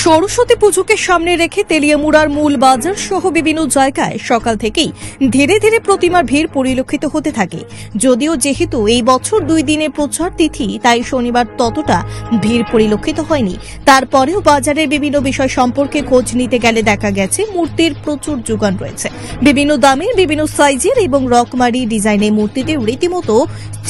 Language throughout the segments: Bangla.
সরস্বতী পুজোকে সামনে রেখে তেলিয়ামুড়ার মূল বাজার সহ বিভিন্ন জায়গায় সকাল থেকেই ধীরে ধীরে প্রতিমার ভিড় পরিলক্ষিত হতে থাকে। যদিও যেহেতু এই বছর 2 দিনের প্রচার তিথি, তাই শনিবার ততটা ভিড় পরিলক্ষিত হয়নি। তারপরেও বাজারের বিভিন্ন বিষয় সম্পর্কে খোঁজ নিতে গেলে দেখা গেছে মূর্তির প্রচুর যোগান রয়েছে। বিভিন্ন দামের, বিভিন্ন সাইজের এবং রকমারি ডিজাইনের মূর্তিতে রীতিমতো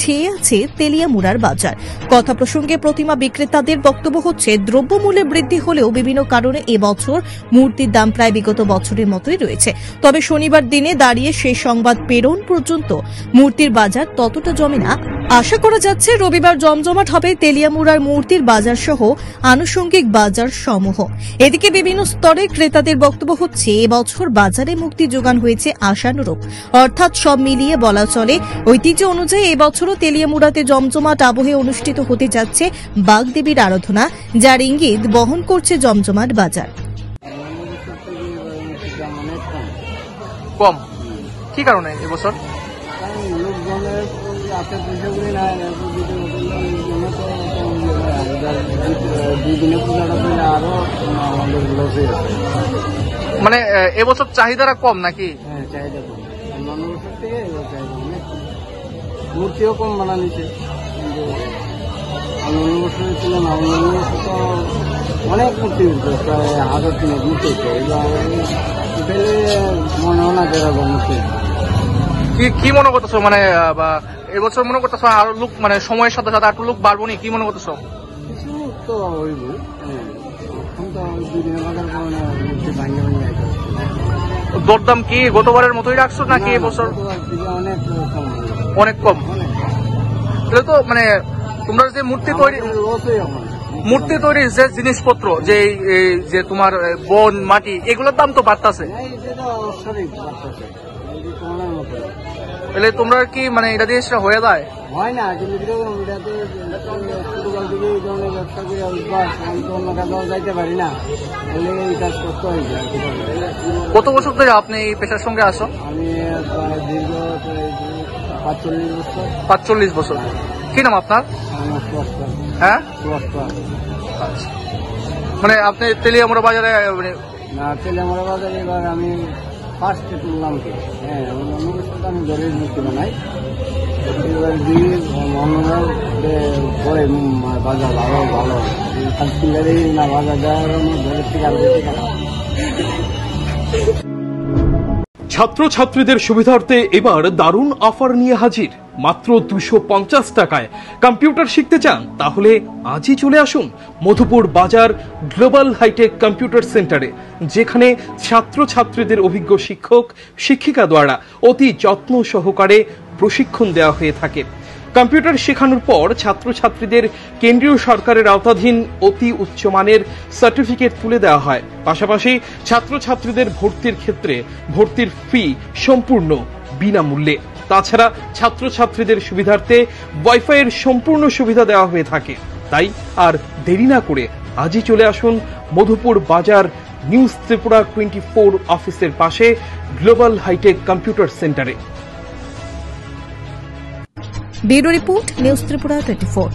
ছেয়ে আছে তেলিয়ামুড়ার বাজার। কথা প্রসঙ্গে প্রতিমা বিক্রেতাদের বক্তব্য হচ্ছে, দ্রব্যমূল্যে বৃদ্ধি হলেও বিভিন্ন কারণে এবছর মূর্তির দাম প্রায় বিগত বছরের মতোই রয়েছে। তবে শনিবার দিনে দাঁড়িয়ে সেই সংবাদ প্রেরণ পর্যন্ত মূর্তির বাজার ততটা জমে না। আশা করা যাচ্ছে রবিবার জমজমাট হবে তেলিয়ামুড়ার মূর্তির বাজার সহ আনুষঙ্গিক বাজার সমূহ। এদিকে বিভিন্ন স্তরে ক্রেতাদের বক্তব্য হচ্ছে, এবছর বাজারে মুক্তি যোগান হয়েছে আশানুরূপ। অর্থাৎ সব মিলিয়ে বলা চলে, ঐতিহ্য অনুযায়ী এবছরও তেলিয়ামুড়াতে জমজমাট আবহে অনুষ্ঠিত হতে যাচ্ছে বাগদেবীর আরাধনা, যার ইঙ্গিত বহন করছে জমজমাট বাজার। কম কি কারণে এবছর? মানে এবছর চাহিদাটা কম নাকি? চাহিদা কম, অন্যান্য বছর থেকে মূর্তিও কম বানানিছে। অন্যান্য বছরের তুলনা অন্যান্য বছর তো অনেক মূর্তি হচ্ছে, প্রায় 1000-3 মূর্তি হচ্ছে। মনে হয় না যেরকম মূর্তি। কি মনে করতেছো, মানে এবছর মনে করতেছো আরো লোক, মানে সময়ের সাথে সাথে আরো লোক বাড়বো নি, কি মনে করতেছো? কিছু লোক তো হইব, এখন তো 2 দিনের বাজার কারণে মূর্তি ভাঙে ভাঙে আসছে। দরদাম কি গতবারের মতোই রাখছো নাকি এবছর? অনেক কম, অনেক কম। তাহলে তো মানে তোমরা যে মূর্তি তৈরির যে জিনিসপত্র, যে তোমার বন মাটি, এগুলোর দাম তো বাড়তেছে। তাহলে তোমরা কি মানে এটা দিয়ে সেটা হয়ে যায়? হয় না, কিন্তু ব্যবসা করে অন্য কাজও যাইতে পারি না, এই কাজ করতে হয়। কত বছর ধরে আপনি এই পেশার সঙ্গে আসো? আমি দীর্ঘ 45 বছর। কি নাম আপনার? হ্যাঁ, আচ্ছা। মানে আপনি তেলিয়ামুড়া বাজারে না, তেলিয়ামুড়া বাজারে এবার আমি ফার্স্টে তুললাম কি। হ্যাঁ, অন্য বছর আমি ঘরের মূর্তি বানাই। এবার অন্যরা পরে বাজার আরো ভালো না, বাজার দেওয়ার ঘরের থেকে আরো বেশি টাকা। ছাত্রছাত্রীদের সুবিধার্থে এবার দারুণ অফার নিয়ে হাজির। মাত্র 250 টাকায় কম্পিউটার শিখতে চান? তাহলে আজই চলে আসুন মধুপুর বাজার গ্লোবাল হাইটেক কম্পিউটার সেন্টারে, যেখানে ছাত্রছাত্রীদের অভিজ্ঞ শিক্ষক শিক্ষিকা দ্বারা অতি যত্ন সহকারে প্রশিক্ষণ দেওয়া হয়ে থাকে। কম্পিউটার শেখানোর পর ছাত্রছাত্রীদের কেন্দ্রীয় সরকারের আওতাধীন অতি উচ্চমানের সার্টিফিকেট তুলে দেওয়া হয়। পাশাপাশি ছাত্রছাত্রীদের ভর্তির ক্ষেত্রে ভর্তির ফি সম্পূর্ণ বিনামূল্যে। তাছাড়া ছাত্রছাত্রীদের সুবিধার্থে ওয়াইফাইয়ের সম্পূর্ণ সুবিধা দেওয়া হয়ে থাকে। তাই আর দেরি না করে আজই চলে আসুন মধুপুর বাজার নিউজ ত্রিপুরা 24 অফিসের পাশে গ্লোবাল হাইটেক কম্পিউটার সেন্টারে। Bureau report, news Tripura 24।